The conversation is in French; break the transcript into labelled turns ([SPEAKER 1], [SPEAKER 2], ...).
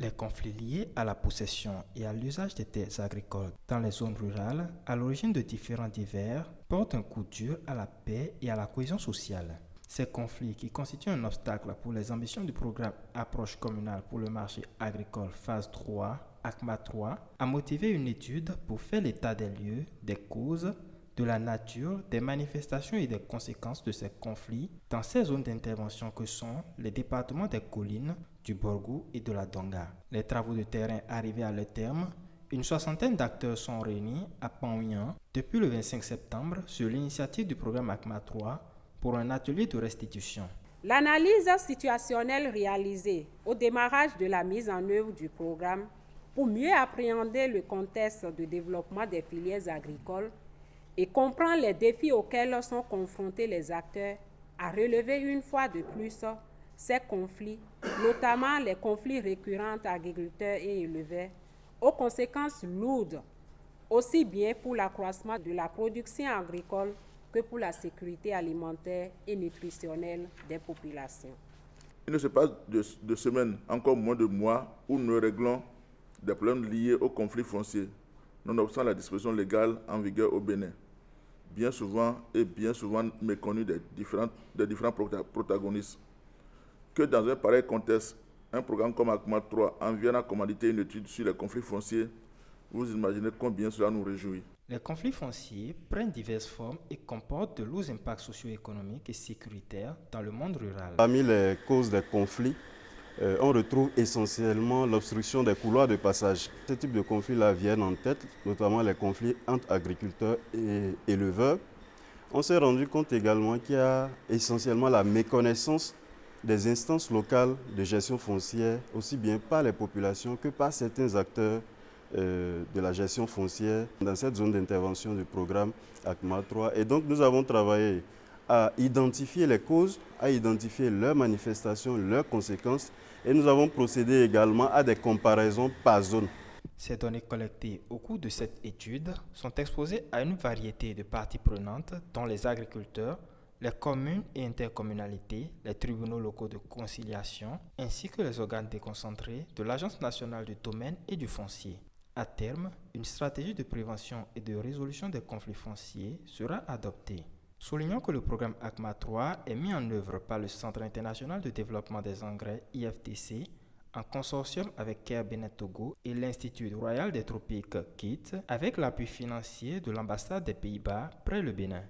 [SPEAKER 1] Les conflits liés à la possession et à l'usage des terres agricoles dans les zones rurales, à l'origine de différents divers, portent un coup dur à la paix et à la cohésion sociale. Ces conflits, qui constituent un obstacle pour les ambitions du programme Approche communale pour le marché agricole phase 3, ACMA 3, a motivé une étude pour faire l'état des lieux, des causes, de la nature, des manifestations et des conséquences de ces conflits dans ces zones d'intervention que sont les départements des collines, du Borgou et de la Donga. Les travaux de terrain arrivés à leur terme, une soixantaine d'acteurs sont réunis à Panouillan depuis le 25 septembre sur l'initiative du programme ACMA 3 pour un atelier de restitution.
[SPEAKER 2] L'analyse situationnelle réalisée au démarrage de la mise en œuvre du programme pour mieux appréhender le contexte de développement des filières agricoles et comprendre les défis auxquels sont confrontés les acteurs a relevé une fois de plus ces conflits, notamment les conflits récurrents entre agriculteurs et éleveurs, aux conséquences lourdes, aussi bien pour l'accroissement de la production agricole que pour la sécurité alimentaire et nutritionnelle des populations.
[SPEAKER 3] Il ne se passe de semaines, encore moins de mois, où nous réglons des problèmes liés aux conflits fonciers, nonobstant la disposition légale en vigueur au Bénin, bien souvent méconnue des différents protagonistes. Que dans un pareil contexte, un programme comme ACMA 3 en vienne à commanditer une étude sur les conflits fonciers, vous imaginez combien cela nous réjouit.
[SPEAKER 1] Les conflits fonciers prennent diverses formes et comportent de lourds impacts socio-économiques et sécuritaires dans le monde rural.
[SPEAKER 4] Parmi les causes des conflits, on retrouve essentiellement l'obstruction des couloirs de passage. Ce type de conflits-là viennent en tête, notamment les conflits entre agriculteurs et éleveurs. On s'est rendu compte également qu'il y a essentiellement la méconnaissance des instances locales de gestion foncière, aussi bien par les populations que par certains acteurs de la gestion foncière dans cette zone d'intervention du programme ACMA 3. Et donc nous avons travaillé à identifier les causes, à identifier leurs manifestations, leurs conséquences, et nous avons procédé également à des comparaisons par zone.
[SPEAKER 1] Ces données collectées au cours de cette étude sont exposées à une variété de parties prenantes, dont les agriculteurs, les communes et intercommunalités, les tribunaux locaux de conciliation, ainsi que les organes déconcentrés de l'Agence nationale du domaine et du foncier. À terme, une stratégie de prévention et de résolution des conflits fonciers sera adoptée. Soulignons que le programme ACMA 3 est mis en œuvre par le Centre international de développement des engrais IFDC en consortium avec Care Benin Togo et l'Institut royal des tropiques KIT avec l'appui financier de l'ambassade des Pays-Bas près le Bénin.